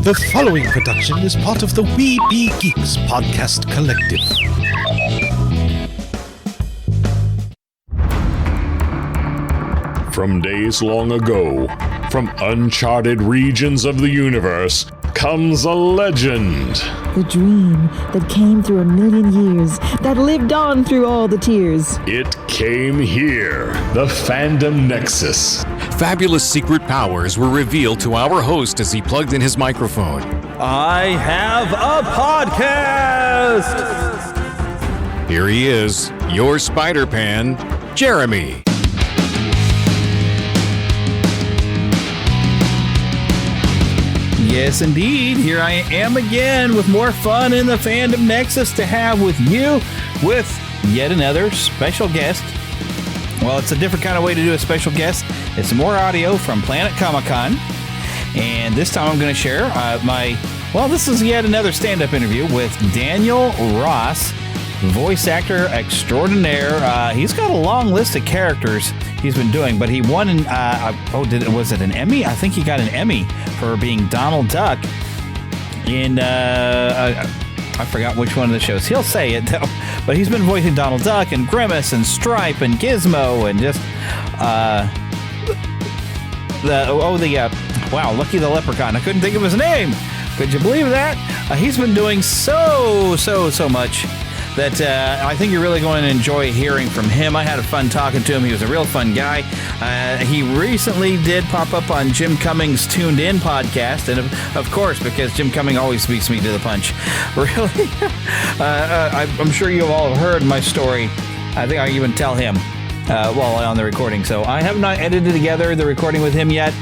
The following production is part of the We Be Geeks podcast collective. From days long ago, from uncharted regions of the universe, comes a legend. The dream that came through a million years, that lived on through all the tears. It came here, the Fandom Nexus. Fabulous secret powers were revealed to our host as he plugged in his microphone. I have a podcast! Here he is, your Spider-Pan, Jeremy. Yes, indeed. Here I am again with more fun in the Fandom Nexus to have with you with yet another special guest. Well, it's a different kind of way to do a special guest. It's more audio from Planet Comicon. And this time I'm going to share this is yet another stand-up interview with Daniel Ross, voice actor extraordinaire. He's got a long list of characters he's been doing, but he won was it an Emmy? I think he got an Emmy for being Donald Duck in I forgot which one of the shows. He'll say it though, but he's been voicing Donald Duck and Grimace and Stripe and Gizmo and just Lucky the Leprechaun. I couldn't think of his name. Could you believe that? He's been doing so much that I think you're really going to enjoy hearing from him. I had a fun talking to him. He was a real fun guy. He recently did pop up on Jim Cummings' Tuned In podcast, and of course, because Jim Cummings always beats me to the punch. Really? I'm sure you all have heard my story. I think I even tell him while on the recording. So I have not edited together the recording with him yet,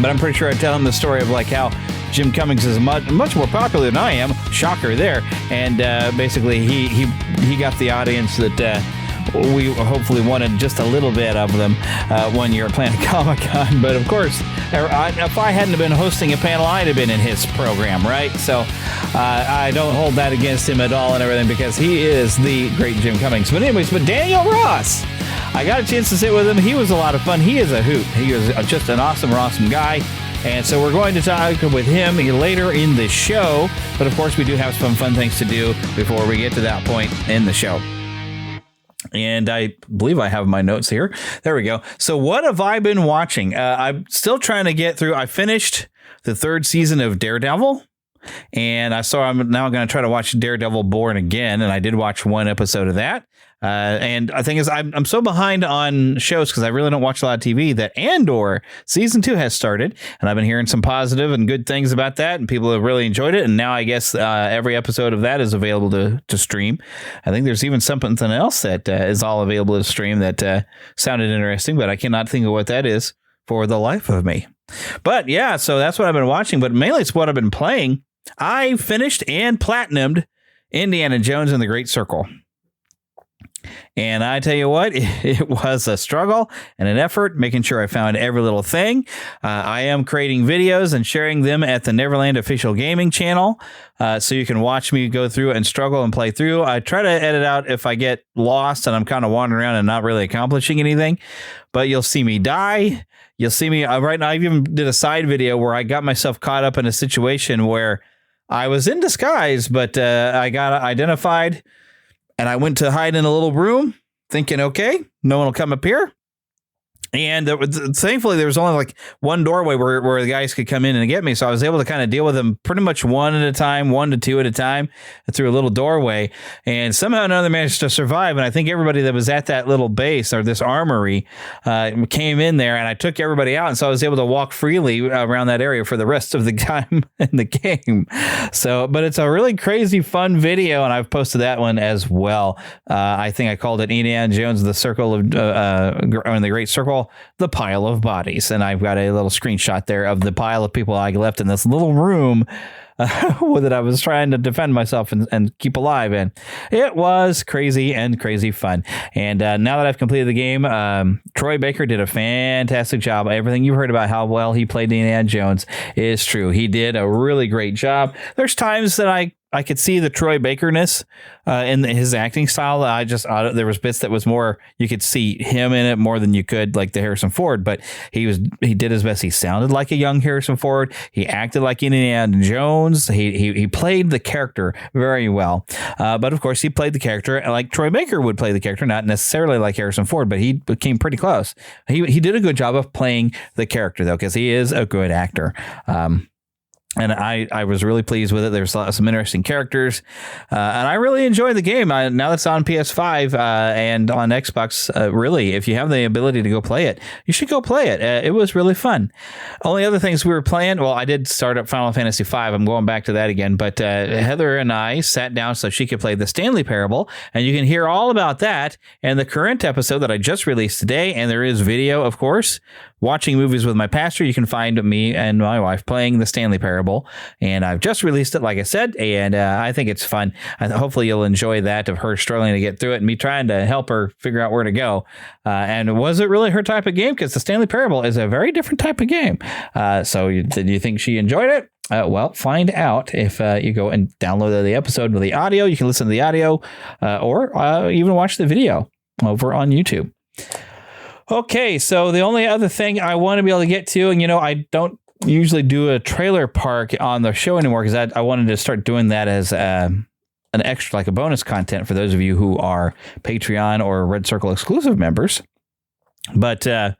but I'm pretty sure I tell him the story of like how Jim Cummings is much more popular than I am. Shocker there. And basically he got the audience that we hopefully wanted just a little bit of them one year at Planet Comicon. But of course, if I hadn't been hosting a panel, I'd have been in his program, right? So I don't hold that against him at all and everything because he is the great Jim Cummings. But anyways, Daniel Ross, I got a chance to sit with him. He was a lot of fun. He is a hoot. He is just an awesome guy. And so we're going to talk with him later in the show. But of course, we do have some fun things to do before we get to that point in the show. And I believe I have my notes here. There we go. So what have I been watching? I'm still trying to get through. I finished the third season of Daredevil. And I'm now going to try to watch Daredevil Born Again. And I did watch one episode of that. And the thing is, I'm so behind on shows because I really don't watch a lot of TV that Andor season 2 has started. And I've been hearing some positive and good things about that. And people have really enjoyed it. And now I guess every episode of that is available to stream. I think there's even something else that is all available to stream that sounded interesting, but I cannot think of what that is for the life of me. But yeah, so that's what I've been watching. But mainly it's what I've been playing. I finished and platinumed Indiana Jones and the Great Circle. And I tell you what, it was a struggle and an effort making sure I found every little thing. I am creating videos and sharing them at the Neverland Official Gaming channel. So you can watch me go through and struggle and play through. I try to edit out if I get lost and I'm kind of wandering around and not really accomplishing anything. But you'll see me die. You'll see me right now. I even did a side video where I got myself caught up in a situation where I was in disguise, but I got identified. And I went to hide in a little room thinking, okay, no one will come up here. And thankfully, there was only like one doorway where the guys could come in and get me. So I was able to kind of deal with them pretty much one at a time, 1 to 2 at a time through a little doorway. And somehow or another managed to survive. And I think everybody that was at that little base or this armory came in there and I took everybody out. And so I was able to walk freely around that area for the rest of the time in the game. So, but it's a really crazy, fun video. And I've posted that one as well. I think I called it Indiana Jones, the Circle of the Great Circle. The pile of bodies. And I've got a little screenshot there of the pile of people I left in this little room that I was trying to defend myself and keep alive in. It was crazy and crazy fun. And now that I've completed the game, Troy Baker did a fantastic job. Everything you've heard about how well he played Indiana Jones is true. He did a really great job. There's times that I I could see the Troy Baker-ness in his acting style. There was bits that was more, you could see him in it more than you could like the Harrison Ford, but he did his best. He sounded like a young Harrison Ford. He acted like Indiana Jones. He played the character very well. But of course he played the character like Troy Baker would play the character, not necessarily like Harrison Ford, but he became pretty close. He did a good job of playing the character though, because he is a good actor. And I was really pleased with it. There's some interesting characters. And I really enjoyed the game. Now that it's on PS5 and on Xbox, really, if you have the ability to go play it, you should go play it. It was really fun. Only other things we were playing, well, I did start up Final Fantasy V. I'm going back to that again. But Heather and I sat down so she could play the Stanley Parable. And you can hear all about that in the current episode that I just released today. And there is video, of course. Watching Movies with My Pastor, you can find me and my wife playing the Stanley Parable, and I've just released it, like I said, and I think it's fun. Hopefully you'll enjoy that, of her struggling to get through it and me trying to help her figure out where to go. And was it really her type of game? Because the Stanley Parable is a very different type of game. So did you think she enjoyed it? Well, find out if you go and download the episode with the audio. You can listen to the audio or even watch the video over on YouTube. Okay, so the only other thing I want to be able to get to, and I don't usually do a trailer park on the show anymore because I wanted to start doing that as an extra, like a bonus content for those of you who are Patreon or Red Circle exclusive members. But there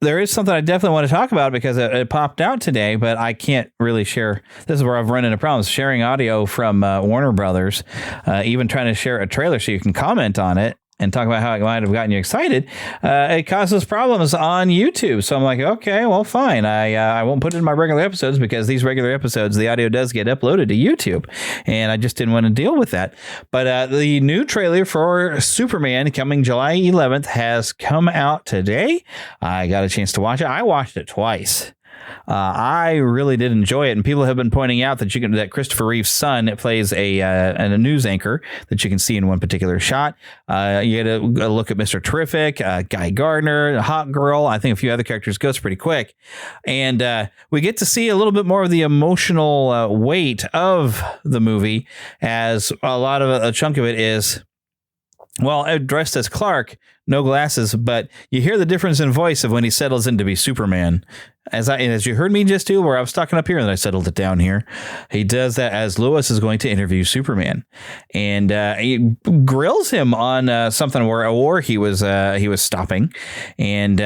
is something I definitely want to talk about because it popped out today, but I can't really share. This is where I've run into problems sharing audio from Warner Brothers, even trying to share a trailer so you can comment on it and talk about how it might have gotten you excited. It causes problems on YouTube. So I'm like, okay, well, fine. I won't put it in my regular episodes because these regular episodes, the audio does get uploaded to YouTube. And I just didn't want to deal with that. But the new trailer for Superman coming July 11th has come out today. I got a chance to watch it. I watched it twice. I really did enjoy it, and people have been pointing out that Christopher Reeve's son plays a news anchor that you can see in one particular shot. You get a look at Mr. Terrific, Guy Gardner, Hot Girl. I think a few other characters goes pretty quick, and we get to see a little bit more of the emotional weight of the movie, as a lot of a chunk of it is, well, dressed as Clark, no glasses, but you hear the difference in voice of when he settles in to be Superman. As you heard me just do, where I was talking up here and I settled it down here, he does that as Lois is going to interview Superman, and he grills him on something where a war he was stopping, and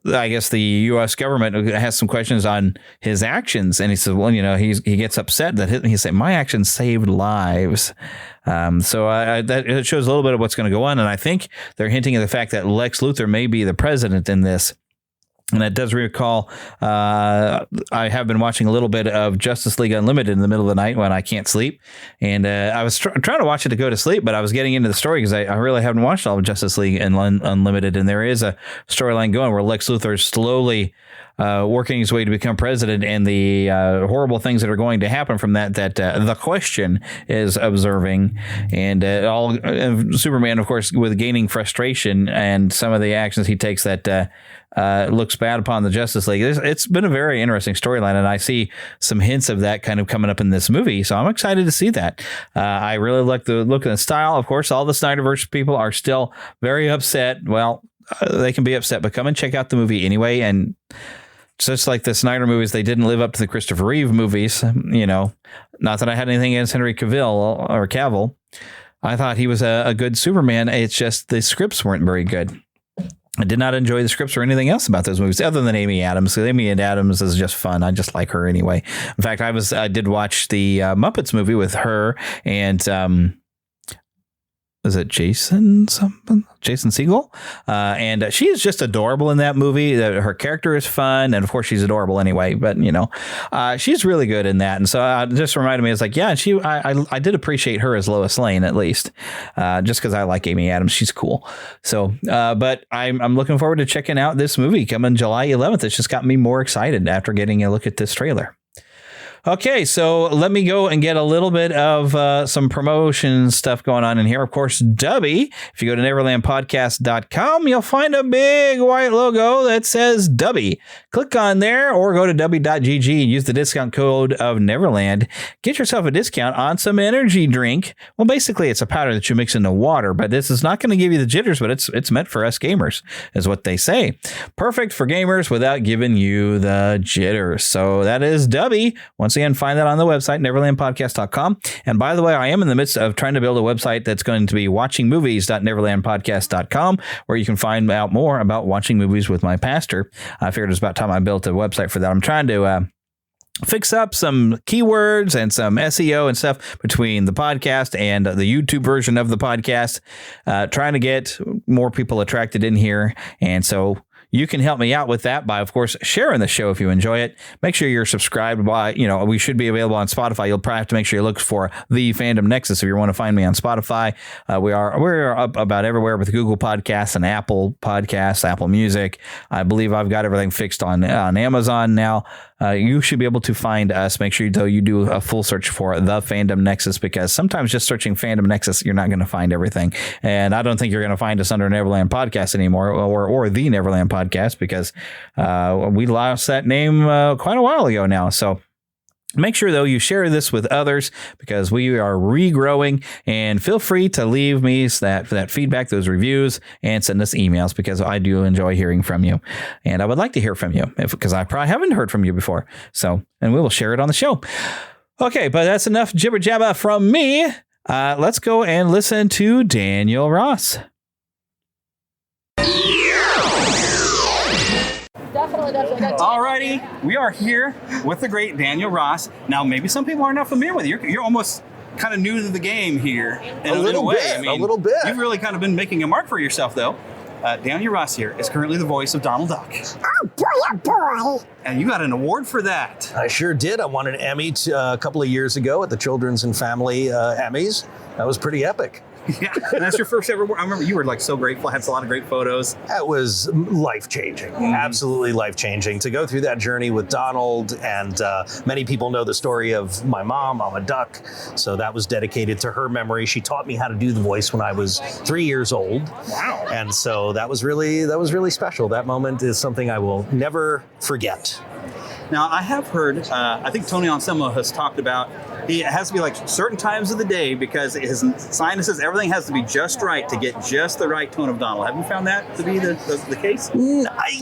I guess the U.S. government has some questions on his actions, and he says, well, he gets upset that he said, my actions saved lives. So that it shows a little bit of what's going to go on, and I think they're hinting at the fact that Lex Luthor may be the president in this. And that does recall, I have been watching a little bit of Justice League Unlimited in the middle of the night when I can't sleep. And I was trying to watch it to go to sleep, but I was getting into the story because I really haven't watched all of Justice League Unlimited. And there is a storyline going where Lex Luthor is slowly working his way to become president, and the horrible things that are going to happen from that the Question is observing, and Superman, of course, with gaining frustration and some of the actions he takes that looks bad upon the Justice League. It's been a very interesting storyline, and I see some hints of that kind of coming up in this movie, so I'm excited to see that. I really like the look and the style. Of course, all the Snyderverse people are still very upset. Well, they can be upset, but come and check out the movie anyway. And just like the Snyder movies, they didn't live up to the Christopher Reeve movies. Not that I had anything against Henry Cavill. I thought he was a good Superman. It's just the scripts weren't very good. I did not enjoy the scripts or anything else about those movies other than Amy Adams. Amy Adams is just fun. I just like her anyway. In fact, I did watch the Muppets movie with her and is it Jason Segel? And she is just adorable in that movie. Her character is fun, and of course she's adorable anyway. But she's really good in that. And so it just reminded me, it's like, yeah, I did appreciate her as Lois Lane at least, just because I like Amy Adams. She's cool. So, but I'm looking forward to checking out this movie coming July 11th. It's just got me more excited after getting a look at this trailer. Okay, so let me go and get a little bit of some promotion stuff going on in here. Of course, Dubby, if you go to neverlandpodcast.com, you'll find a big white logo that says Dubby. Click on there or go to dubby.gg and use the discount code of Neverland. Get yourself a discount on some energy drink. Well, basically, it's a powder that you mix into water, but this is not going to give you the jitters, but it's meant for us gamers, is what they say. Perfect for gamers without giving you the jitters. So that is Dubby. Once again, find that on the website, neverlandpodcast.com. And by the way, I am in the midst of trying to build a website that's going to be watchingmovies.neverlandpodcast.com, where you can find out more about watching movies with my pastor. I figured it was about time I built a website for that. I'm trying to fix up some keywords and some SEO and stuff between the podcast and the YouTube version of the podcast, trying to get more people attracted in here. And so you can help me out with that by, of course, sharing the show if you enjoy it. Make sure you're subscribed by, we should be available on Spotify. You'll probably have to make sure you look for the Fandom Nexus if you want to find me on Spotify. We're up about everywhere with Google Podcasts and Apple Podcasts, Apple Music. I believe I've got everything fixed on Amazon now. You should be able to find us. Make sure, though, you do a full search for the Fandom Nexus, because sometimes just searching Fandom Nexus, you're not going to find everything. And I don't think you're going to find us under Neverland Podcast anymore, or the Neverland Podcast, because we lost that name quite a while ago now. So make sure, though, you share this with others, because we are regrowing, and feel free to leave me that feedback, those reviews, and send us emails, because I do enjoy hearing from you. And I would like to hear from you, because I probably haven't heard from you before. So, and we will share it on the show. Okay, but that's enough jibber jabber from me. Let's go and listen to Daniel Ross. Definitely. Alrighty, we are here with the great Daniel Ross. Now, maybe some people are not familiar with you. You're almost kind of new to the game here in a little way. A little bit. You've really kind of been making a mark for yourself, though. Daniel Ross here is currently the voice of Donald Duck. Oh boy. And you got an award for that. I sure did. I won an Emmy a couple of years ago at the Children's and Family Emmys. That was pretty epic. Yeah, and that's your first ever award. I remember you were so grateful. I had a lot of great photos. That was life-changing, absolutely life-changing. To go through that journey with Donald, and many people know the story of my mom, Mama Duck, so that was dedicated to her memory. She taught me how to do the voice when I was 3 years old. Wow. And so that was really special. That moment is something I will never forget. Now, I have heard, I think Tony Anselmo has talked about, it has to be certain times of the day, because his sinuses, everything has to be just right to get just the right tone of Donald. Have you found that to be the case?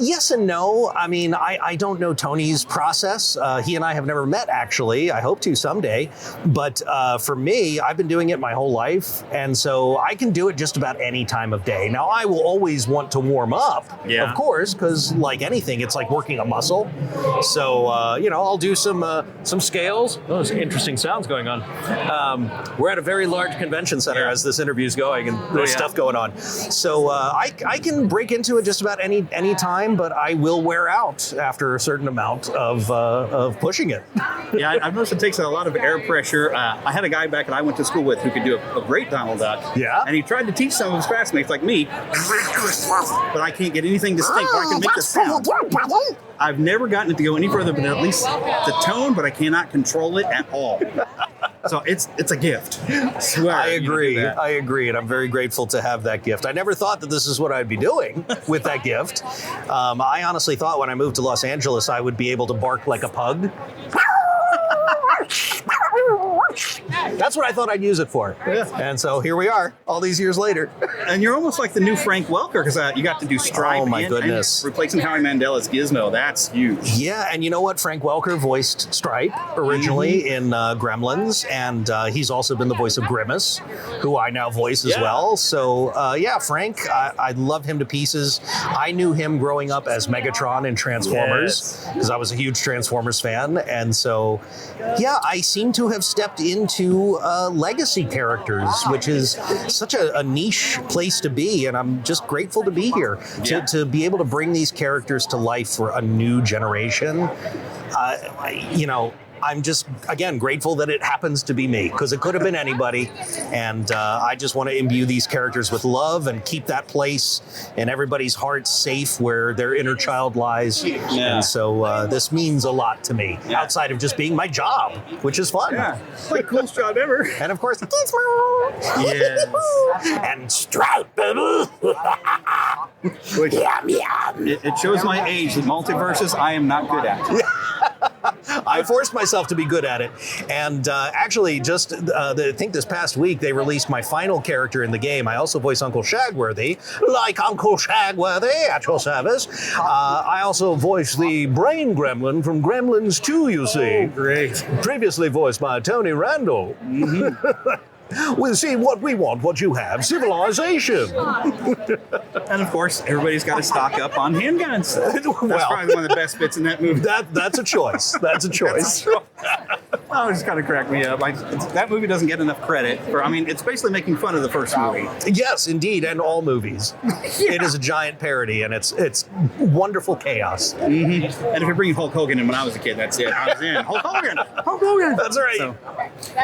Yes and no. I mean, I don't know Tony's process. He and I have never met, actually. I hope to someday. But for me, I've been doing it my whole life. And so I can do it just about any time of day. Now, I will always want to warm up, of course, because like anything, it's like working a muscle. So, I'll do some scales. Those interesting sounds going on. We're at a very large convention center as this interview is going, and there's stuff going on. So I can break into it just about any time, but I will wear out after a certain amount of pushing it. Yeah, I've noticed it takes a lot of air pressure. I had a guy back that I went to school with who could do a great Donald Duck. Yeah. And he tried to teach some of his classmates like me, but I can't get anything distinct. I can make the sound. I've never gotten it to go any further than at least the tone, but I cannot control it at all. So it's a gift. I swear. I agree, and I'm very grateful to have that gift. I never thought that this is what I'd be doing with that gift. I honestly thought when I moved to Los Angeles, I would be able to bark like a pug. That's what I thought I'd use it for. Yeah. And so here we are, all these years later. And you're almost like the new Frank Welker, because you got to do Stripe. Oh, my goodness. And replacing Howie Mandel as Gizmo. That's huge. Yeah, and you know what? Frank Welker voiced Stripe originally in Gremlins, and he's also been the voice of Grimace, who I now voice as well. So, Frank, I love him to pieces. I knew him growing up as Megatron in Transformers, because I was a huge Transformers fan. And so, I seem to have stepped into legacy characters, which is such a niche place to be, and I'm just grateful to be here to be able to bring these characters to life for a new generation. I'm just, again, grateful that it happens to be me, because it could have been anybody. And I just want to imbue these characters with love and keep that place in everybody's heart safe where their inner child lies. Yeah. And so this means a lot to me, outside of just being my job, which is fun. Yeah, it's like the coolest job ever. And of course, Gizmo. Yes. And Stripe, baby. Which, Yum, yum. it shows my age. The multiverses I am not good at. I forced myself to be good at it. And actually, just I think this past week, they released my final character in the game. I also voice Uncle Shagworthy, like Uncle Shagworthy at your service. I also voice the brain gremlin from Gremlins 2, you see. Oh, great. Previously voiced by Tony Randall. We'll see what we want, what you have. Civilization. And of course, everybody's got to stock up on handguns. That's probably one of the best bits in that movie. That's a choice. That's a choice. Oh, it's kind of cracked me up. That movie doesn't get enough credit for. I mean, it's basically making fun of the first movie. Yes, indeed, and all movies. It is a giant parody, and it's wonderful chaos. And if you're bringing Hulk Hogan in when I was a kid, that's it. I was in. Hulk Hogan! Hulk Hogan! That's right. So,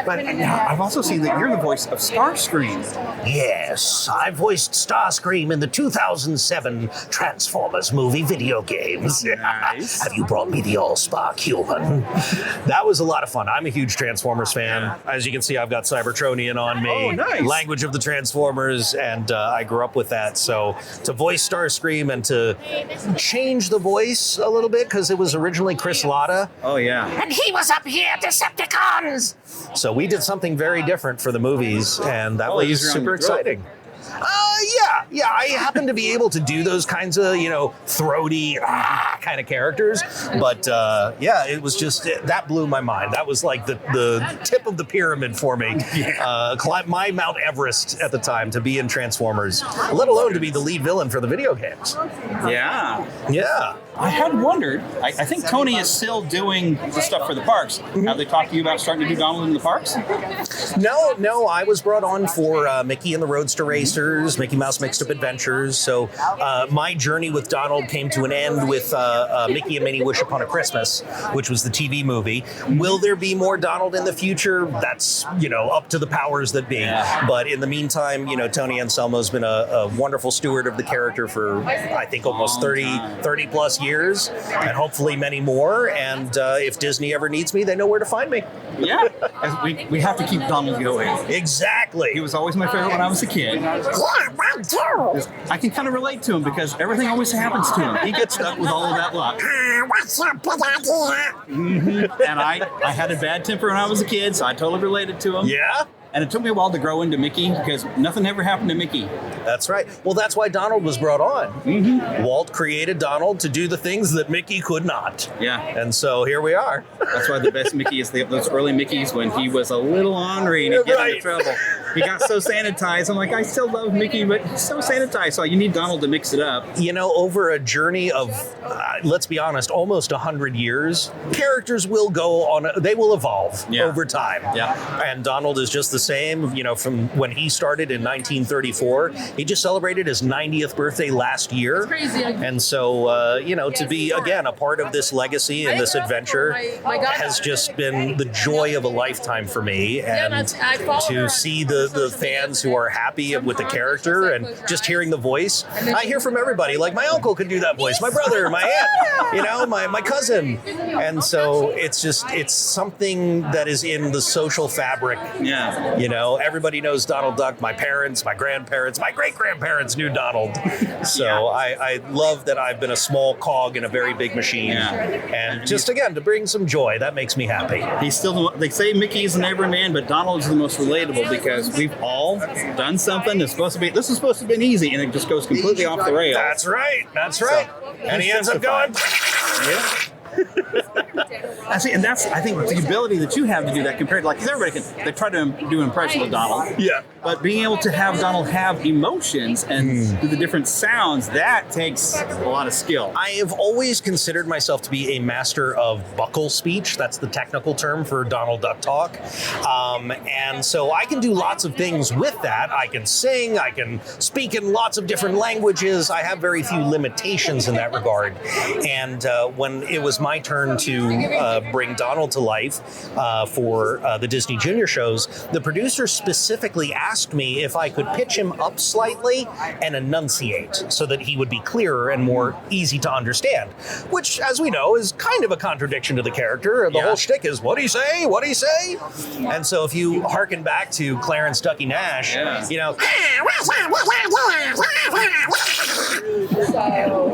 but I've also seen that you're the voice of Starscream. Yes, I voiced Starscream in the 2007 Transformers movie video games. Nice. Have you brought me the Allspark human? That was a lot of fun. I'm a huge Transformers fan. As you can see, I've got Cybertronian on me. Oh, nice. Language of the Transformers, and I grew up with that. So to voice Starscream and to change the voice a little bit, because it was originally Chris Latta. Oh, yeah. And he was up here, Decepticons! So we did something very different for the movies, and that was easier on super your throat. exciting. Yeah. I happen to be able to do those kinds of, throaty kind of characters. But it was just, that blew my mind. That was like the tip of the pyramid for me. Climb my Mount Everest at the time to be in Transformers, let alone to be the lead villain for the video games. Yeah. Yeah. I had wondered, I think Tony is still doing the stuff for the parks. Have they talked to you about starting to do Donald in the parks? No, I was brought on for Mickey and the Roadster Racers, Mickey Mouse Mixed Up Adventures. So my journey with Donald came to an end with Mickey and Minnie Wish Upon a Christmas, which was the TV movie. Will there be more Donald in the future? That's, up to the powers that be. Yeah. But in the meantime, Tony Anselmo's been a wonderful steward of the character for, I think, almost 30 plus years, and hopefully many more. And if Disney ever needs me, they know where to find me. Yeah. We have to keep Donald going. Exactly. He was always my favorite when I was a kid. I can kind of relate to him because everything always happens to him. He gets stuck with all of that luck. What's your big idea? And I had a bad temper when I was a kid, so I totally related to him. Yeah? And it took me a while to grow into Mickey because nothing ever happened to Mickey. That's right. Well, that's why Donald was brought on. Walt created Donald to do the things that Mickey could not. Yeah. And so here we are. That's why the best Mickey is those early Mickeys when he was a little ornery and he'd get into trouble. He got so sanitized. I'm like, I still love Mickey, but he's so sanitized. So you need Donald to mix it up. Over a journey of, let's be honest, almost 100 years, characters will they will evolve over time. Yeah. And Donald is just the same, from when he started in 1934. He just celebrated his 90th birthday last year. Crazy. And so, to be, again, a part of this legacy and this adventure has just been the joy of a lifetime for me. And to see the fans who are happy with the character and just hearing the voice. I hear from everybody, like my uncle could do that voice, my brother, my aunt, my cousin. And so it's something that is in the social fabric. Yeah. Everybody knows Donald Duck. My parents, my grandparents, my great-grandparents knew Donald. So I love that I've been a small cog in a very big machine. Yeah. And just, again, to bring some joy, that makes me happy. He's still, they say Mickey is an everyman, but Donald's the most relatable because we've all done something this is supposed to be easy, and it just goes completely off the rails. That's right. And he ends up going... Yeah. And that's, I think, the ability that you have to do that compared to, because everybody they try to do an impression of Donald. Yeah. But being able to have Donald have emotions and do the different sounds, that takes a lot of skill. I have always considered myself to be a master of buccal speech. That's the technical term for Donald Duck talk. And so I can do lots of things with that. I can sing, I can speak in lots of different languages. I have very few limitations in that regard. And when it was my turn to bring Donald to life for the Disney Junior shows, the producer specifically asked me if I could pitch him up slightly and enunciate so that he would be clearer and more easy to understand, which, as we know, is kind of a contradiction to the character. The whole shtick is, what'd he say? What'd he say? And so if you hearken back to Clarence Ducky Nash, you know,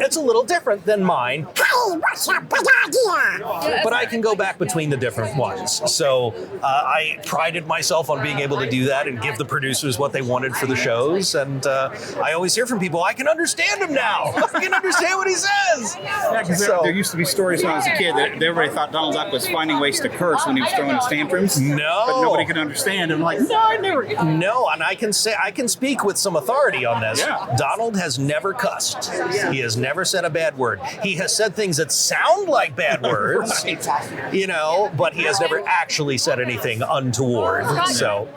it's a little different than mine. What's your big idea? But I can go back between the different ones. So I prided myself on being able to do that and give the producers what they wanted for the shows. And I always hear from people, I can understand him now. I can understand what he says. Yeah, because there used to be stories when I was a kid that everybody thought Donald Duck was finding ways to curse when he was throwing his tantrums. No. But nobody could understand. I'm like, no, I never. No, and I can speak with some authority on this. Yeah. Donald has never cussed. He has never said a bad word. He has said things that sound like bad words, you know, but he has never actually said anything untoward. So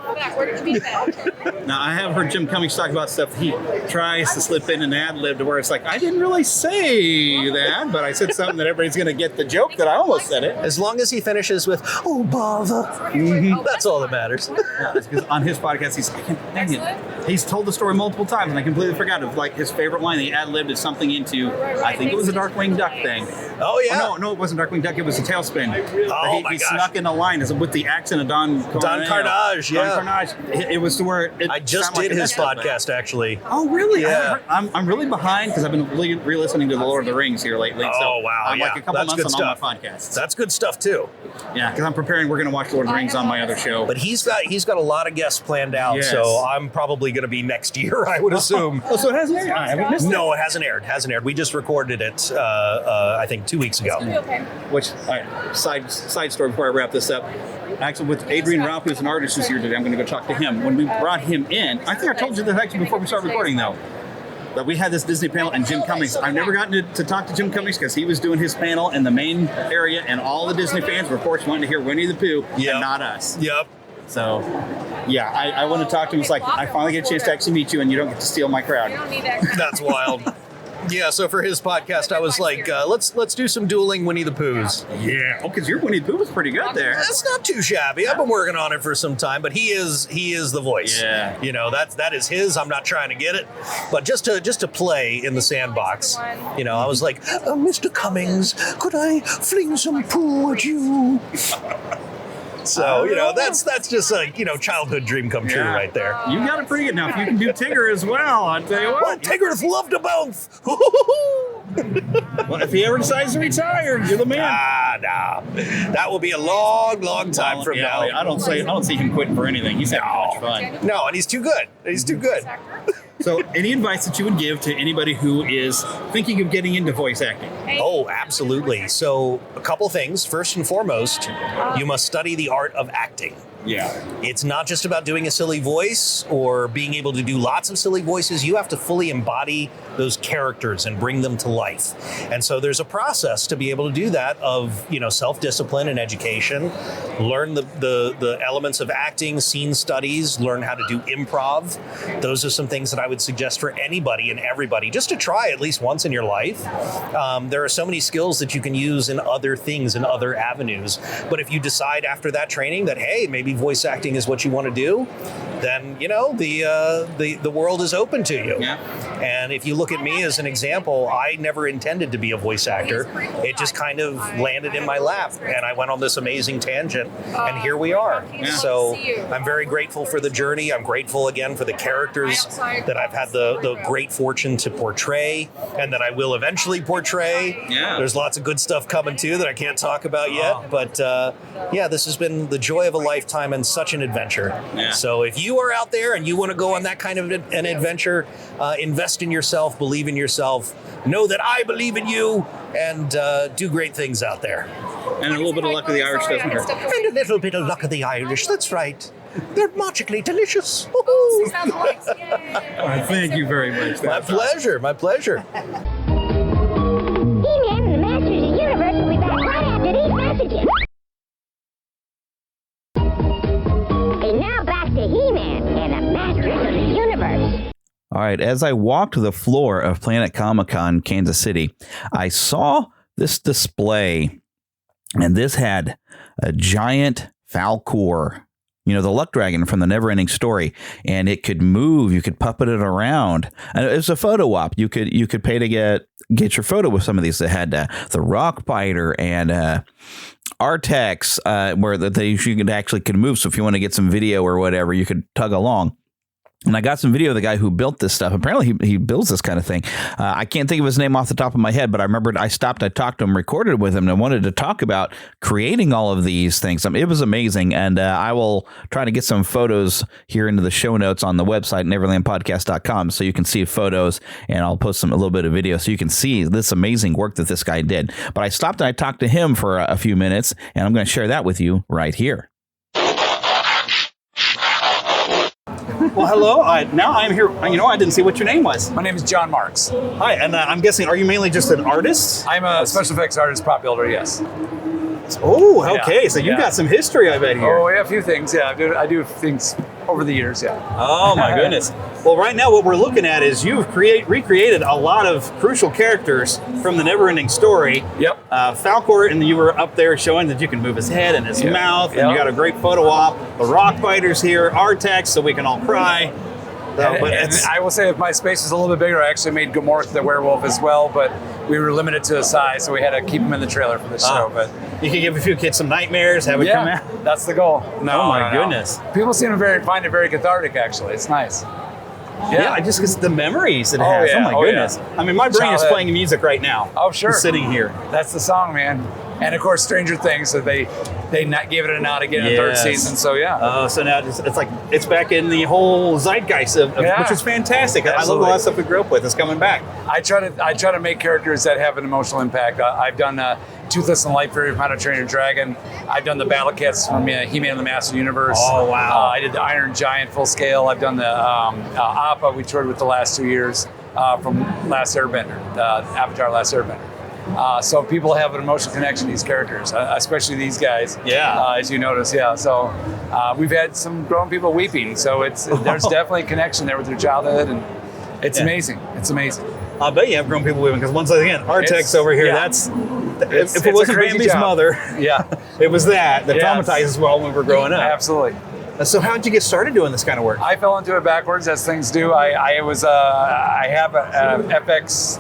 Now, I have heard Jim Cummings talk about stuff. He tries to slip in an ad-lib to where it's like, I didn't really say that, but I said something that everybody's going to get the joke that I almost said it. as long as he finishes with, oh, bother, that's all that matters. Yeah, because on his podcast, he's told the story multiple times, and I completely forgot of like his favorite line. He ad-libbed is something into, I think it was a Darkwing Duck thing. Oh, yeah. Oh, no, it wasn't Darkwing Duck. It was a Tailspin. Oh, he snuck in a line with the accent of Don Carnage, yeah. Don Carnage. It was to where I just sounded did like his podcast, actually. Oh, really? Yeah. I'm really behind because I've been re-listening to The Lord of the Rings here lately. Oh, So wow, I'm like yeah. a couple That's months good on all stuff. my podcasts. That's good stuff, too. Yeah, because I'm preparing. We're going to watch Lord of the Rings on my other show. But he's got a lot of guests planned out, Yes. so I'm probably going to be next year, I would assume. Oh, so it hasn't aired? I haven't missed it. No, it hasn't aired. We just recorded it, I think, 2 weeks ago. Which, all right, side story before I wrap this up. Actually, with Adrian Ralph, who's an artist who's here today, I'm going to go talk to him. When we brought him in, I think I told you this actually before we started recording, though, that we had this Disney panel and Jim Cummings. I've never gotten to talk to Jim Cummings because he was doing his panel in the main area, and all the Disney fans were, of course, wanting to hear Winnie the Pooh, and not us. Yep. So, yeah, I want to talk to him. It's like, I finally get a chance to actually meet you, and you don't get to steal my crowd. That's wild. Yeah, so for his podcast, I was like, let's do some dueling Winnie the Poohs. Yeah. Oh, because your Winnie the Pooh was pretty good there. That's not too shabby. I've been working on it for some time, but he is the voice. Yeah. You know, that is his. I'm not trying to get it, but just to play in the sandbox. You know, I was like, Mr. Cummings, could I fling some poo at you? So, you know, that's just a, you know, childhood dream come true right there. You got it pretty good. Now, if you can do Tigger as well, I'll tell you what. Well, Tigger's love to bounce. Well, if he ever decides to retire, you're the man. Nah. That will be a long, long time from now. I don't see him quitting for anything. He's having much fun. No, and he's too good. He's too good. So, any advice that you would give to anybody who is thinking of getting into voice acting? Oh, absolutely. So, a couple things. First and foremost, you must study the art of acting. Yeah. It's not just about doing a silly voice or being able to do lots of silly voices. You have to fully embody those characters and bring them to life. And so there's a process to be able to do that of, you know, self-discipline and education, learn the elements of acting, scene studies, learn how to do improv. Those are some things that I would suggest for anybody and everybody just to try at least once in your life. There are so many skills that you can use in other things, in other avenues. But if you decide after that training that, hey, maybe voice acting is what you want to do, then, you know, the world is open to you. Yeah. And if you look at me as an example, I never intended to be a voice actor. It just kind of landed in my lap, and I went on this amazing tangent, and here we are. Yeah. So I'm very grateful for the journey. I'm grateful again for the characters that I've had the great fortune to portray, and that I will eventually portray. Yeah. There's lots of good stuff coming too that I can't talk about yet, but yeah, this has been the joy of a lifetime and such an adventure. Yeah. So if you are out there and you want to go on that kind of an adventure, invest in yourself, believe in yourself, know that I believe in you, and do great things out there. And a little bit of luck of the Irish doesn't hurt. And a little bit of luck of the Irish, that's right. They're magically delicious. Oh, thank you very much. My pleasure, my pleasure. He-Man and the Masters of the Universe will be back right after these messages. And now back to He-Man and the Masters of the Universe. All right, as I walked the floor of Planet Comicon, Kansas City, I saw this display And this had a giant Falcor, the luck dragon from the NeverEnding Story, and it could move. You could puppet it around. And it was a photo op. You could pay to get your photo with some of these. That had the rock biter and Artex, where you could move. So if you want to get some video or whatever, you could tug along. And I got some video of the guy who built this stuff. Apparently, he builds this kind of thing. I can't think of his name off the top of my head, but I remembered I stopped, I talked to him, recorded with him, and I wanted to talk about creating all of these things. It was amazing, and I will try to get some photos here into the show notes on the website, neverlandpodcast.com, so you can see photos, and I'll post a little bit of video so you can see this amazing work that this guy did. But I stopped and I talked to him for a few minutes, and I'm going to share that with you right here. Well, hello. Now I'm here. I didn't see what your name was. My name is John Marks. Hi, and I'm guessing, are you mainly just an artist? I'm a special effects artist, prop builder, yes. Oh, okay. Yeah, So you've got some history, I bet, here. Oh, yeah, a few things. Yeah, I do things over the years, yeah. Oh, my goodness. Well, right now what we're looking at is you've recreated a lot of crucial characters from the NeverEnding Story. Yep. Falcor, and you were up there showing that you can move his head and his mouth, and you got a great photo op. The rock biters here, Artex, so we can all cry. And I will say if my space was a little bit bigger, I actually made Gamork the werewolf as well, but we were limited to his size, so we had to keep him in the trailer for the show. But you can give a few kids some nightmares, have it come out. That's the goal. No, my goodness. People seem to find it very cathartic, actually. It's nice. Yeah, just because the memories it has. Oh, my goodness. Yeah. I mean, my brain is playing music right now. Oh, sure. Just sitting here. That's the song, man. And of course, Stranger Things, so they gave it a nod again in the third season. So so now it's like it's back in the whole zeitgeist of which is fantastic. Absolutely. I love a lot of stuff we grew up with. It's coming back. I try to make characters that have an emotional impact. I've done Toothless and Light Fury from How to Train Your Dragon. I've done the Battle Kits from He-Man and the Master Universe. Oh wow! I did the Iron Giant full scale. I've done the Appa we toured with the last 2 years from Last Airbender, Avatar Last Airbender. So people have an emotional connection to these characters, especially these guys. Yeah. As you notice, yeah. So we've had some grown people weeping. So there's definitely a connection there with their childhood, and it's amazing. It's amazing. I bet you have grown people weeping because once again, Artex over here. That's if it wasn't Bambi's mother, it was that traumatized us all when we were growing up. Absolutely. So how did you get started doing this kind of work? I fell into it backwards, as things do. I have an FX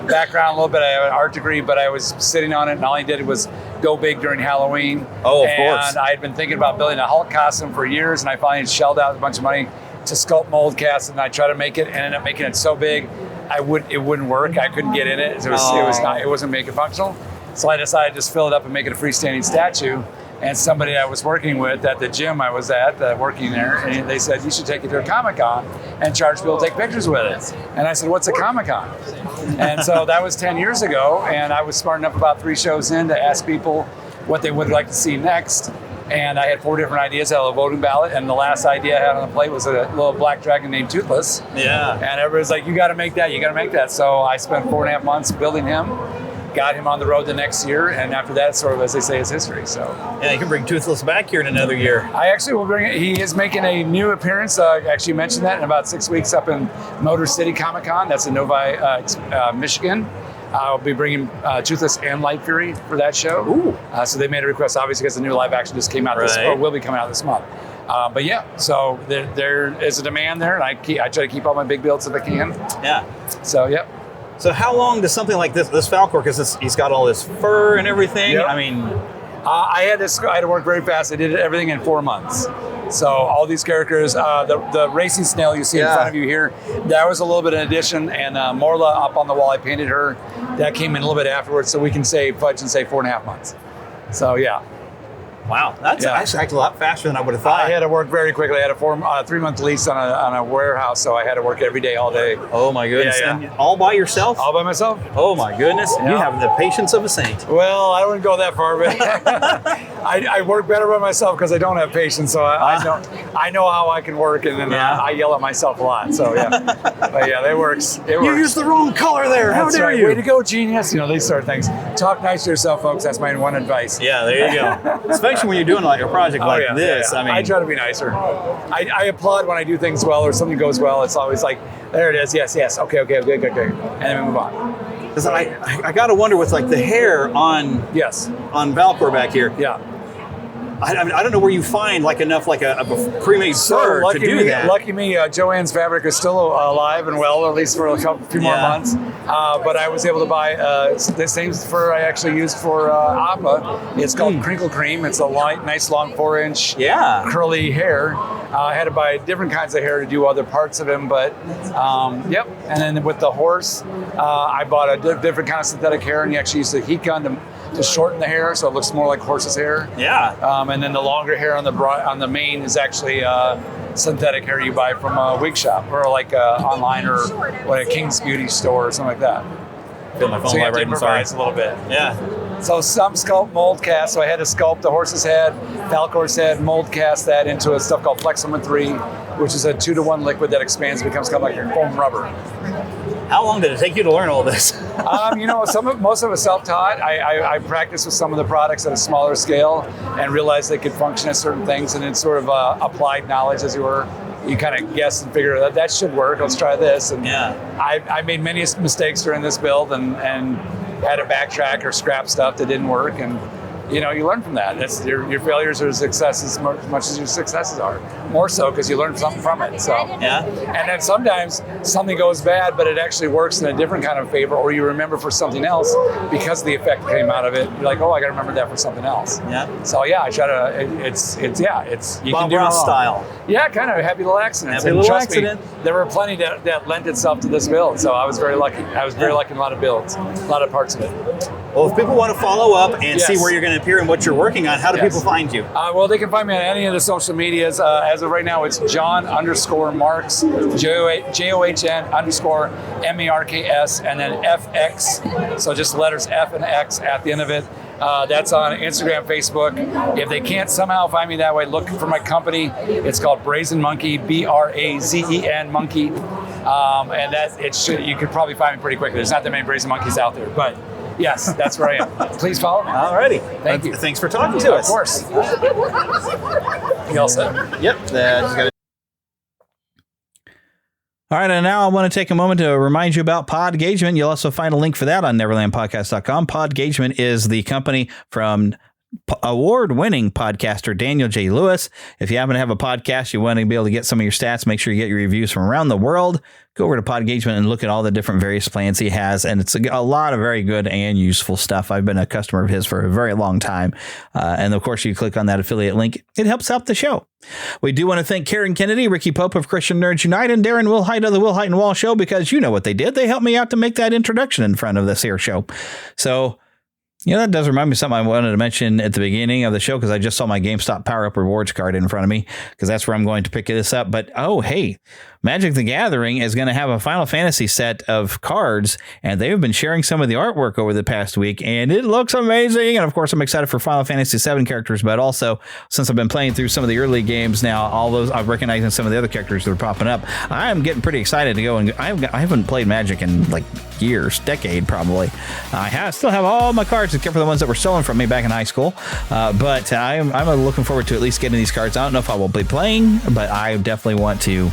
background a little bit. I have an art degree, but I was sitting on it, and all I did was go big during Halloween. Oh, of course. And I had been thinking about building a Hulk costume for years, and I finally shelled out a bunch of money to sculpt mold cast, and I tried to make it, and ended up making it so big, it wouldn't work. I couldn't get in it. It wasn't make it functional. So I decided to just fill it up and make it a freestanding statue. And somebody I was working with at the gym I was at, working there, and they said, you should take it to a Comic-Con and charge people to take pictures with it. And I said, what's a Comic-Con? And so that was 10 years ago, and I was smart enough about 3 shows in to ask people what they would like to see next. And I had 4 different ideas. I had a voting ballot, and the last idea I had on the plate was a little black dragon named Toothless. Yeah. And everybody's like, you got to make that, you got to make that. So I spent 4.5 months building him. Got him on the road the next year, and after that, sort of, as they say, is history. So yeah, you can bring Toothless back here in another year. I actually will bring it. He is making a new appearance. Actually mentioned that in about 6 weeks up in Motor City Comic-Con. That's in Novi, Michigan. I'll be bringing Toothless and Light Fury for that show. Ooh. So they made a request, obviously, because the new live action just came out or will be coming out this month. But yeah, so there is a demand there, and I try to keep all my big builds if I can. Yeah. So yeah. So how long does something like this Falcor, because he's got all this fur and everything? Yep. I mean, I had to work very fast. I did everything in 4 months. So all these characters, the racing snail you see in front of you here, that was a little bit of an addition. And Morla up on the wall, I painted her. That came in a little bit afterwards, so we can fudge and say 4.5 months. So yeah. Wow, that's actually a lot faster than I would have thought. I had to work very quickly. I had a 3-month lease on a warehouse, so I had to work every day, all day. Oh my goodness! Yeah. And all by yourself? All by myself. Oh my goodness! Yeah. You have the patience of a saint. Well, I wouldn't go that far, but I work better by myself because I don't have patience. So I know how I can work, and then I yell at myself a lot. So yeah, but yeah, that works. It works. You used the wrong color there. How dare you? Way to go, genius! These sort of things. Talk nice to yourself, folks. That's my one advice. Yeah, there you go. Especially when you're doing like a project like this. Yeah. I mean, I try to be nicer. I applaud when I do things well or something goes well. It's always like, there it is. Yes. Okay. And then we move on. Because I got to wonder with like the hair on Valcor back here. Yeah. I don't know where you find like enough like a pre-made fur to do that. Lucky me, Joanne's Fabric is still alive and well, at least for a few more months. But I was able to buy the same fur I actually used for Appa. It's called Crinkle Cream. It's a nice long 4-inch curly hair. I had to buy different kinds of hair to do other parts of him, but yep. And then with the horse, I bought a different kind of synthetic hair, and you actually use the heat gun to shorten the hair so it looks more like horse's hair. Yeah. And then the longer hair on the mane is actually synthetic hair you buy from a wig shop or like online or a King's Beauty store or something like that. Feel my phone so you have to vibrating, improvise a little bit. Yeah. So some sculpt mold cast. So I had to sculpt the horse's head, Falcor's head, mold cast that into a stuff called Flexomer 3, which is a 2-to-1 liquid that expands and becomes kind of like foam rubber. How long did it take you to learn all this? Most of it self-taught. I practiced with some of the products at a smaller scale and realized they could function at certain things, and it's sort of applied knowledge, as you were. You kind of guess and figure that should work. Let's try this. And I made many mistakes during this build and had to backtrack or scrap stuff that didn't work. And you learn from that. That's your failures are successes as much as your successes are. More so because you learn something from it. So and then sometimes something goes bad, but it actually works in a different kind of favor, or you remember for something else because the effect came out of it. You're like, oh, I got to remember that for something else. Yeah. So I try to. It's you Bob can do Ross it style. Yeah, kind of happy little accidents. Happy and little trust accident. Me, there were plenty that lent itself to this build. So I was very lucky. I was very lucky in a lot of builds, a lot of parts of it. Well, if people want to follow up and see where you're going to appear and what you're working on, how do people find you? Well, they can find me on any of the social medias. As of right now, it's John_Marks, JOHN_MERKS, and then FX. So just letters F and X at the end of it. That's on Instagram, Facebook. If they can't somehow find me that way, look for my company. It's called Brazen Monkey, BRAZEN Monkey. And you could probably find me pretty quickly. There's not that many Brazen Monkeys out there, but yes, that's where I am. Please follow me. Alrighty. Thank you. Thanks for talking to us. Of course. You all set? Yep. Just got All right, and now I want to take a moment to remind you about Podgagement. You'll also find a link for that on NeverlandPodcast.com. Podgagement is the company from award-winning podcaster Daniel J. Lewis. If you happen to have a podcast, you want to be able to get some of your stats, make sure you get your reviews from around the world, go over to Podgagement and look at all the different various plans he has. And it's a lot of very good and useful stuff. I've been a customer of his for a very long time. And of course, you click on that affiliate link. It helps out the show. We do want to thank Karen Kennedy, Ricky Pope of Christian Nerds Unite, and Darren Wilhite of the Wilhite and Wall Show, because you know what they did. They helped me out to make that introduction in front of this here show. So, that does remind me of something I wanted to mention at the beginning of the show, because I just saw my GameStop Power Up Rewards card in front of me, because that's where I'm going to pick this up. But, oh, hey, Magic the Gathering is going to have a Final Fantasy set of cards, and they've been sharing some of the artwork over the past week, and it looks amazing. And, of course, I'm excited for Final Fantasy VII characters, but also, since I've been playing through some of the early games now, all those, I'm recognizing some of the other characters that are popping up. I'm getting pretty excited to go, and I haven't played Magic in, years, decade probably. I still have all my cards except for the ones that were stolen from me back in high school, but I'm looking forward to at least getting these cards. I don't know if I will be playing, but I definitely want to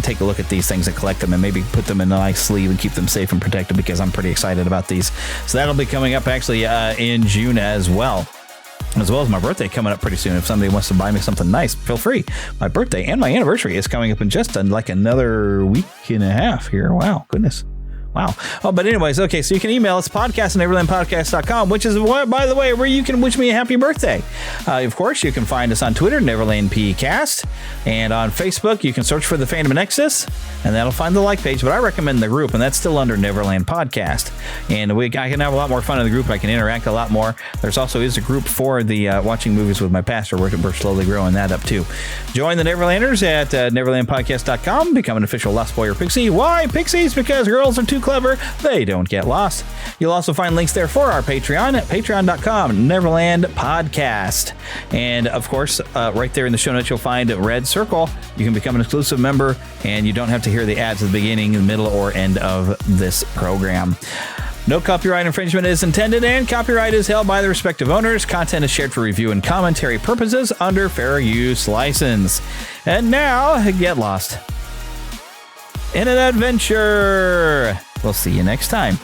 take a look at these things and collect them and maybe put them in a nice sleeve and keep them safe and protected, because I'm pretty excited about these. So that'll be coming up actually in June as well as my birthday coming up pretty soon. If somebody wants to buy me something nice, feel free. My birthday and my anniversary is coming up in just another week and a half here. Wow, goodness. Wow. Oh, but anyways, okay, so you can email us, podcast@NeverlandPodcast.com, which is, by the way, where you can wish me a happy birthday. Of course, you can find us on Twitter, NeverlandPcast, and on Facebook, you can search for the Fandom Nexus, and that'll find the like page, but I recommend the group, and that's still under Neverland Podcast. And I can have a lot more fun in the group, I can interact a lot more. There's also is a group for the Watching Movies with My Pastor, we're slowly growing that up too. Join the Neverlanders at NeverlandPodcast.com, become an official Lost Boy or Pixie. Why Pixies? Because girls are too clever, they don't get lost. You'll also find links there for our Patreon at patreon.com, Neverland Podcast. And of course, right there in the show notes, you'll find a red circle. You can become an exclusive member, and you don't have to hear the ads at the beginning, the middle, or end of this program. No copyright infringement is intended, and copyright is held by the respective owners. Content is shared for review and commentary purposes under fair use license. And now, get lost in an adventure. We'll see you next time.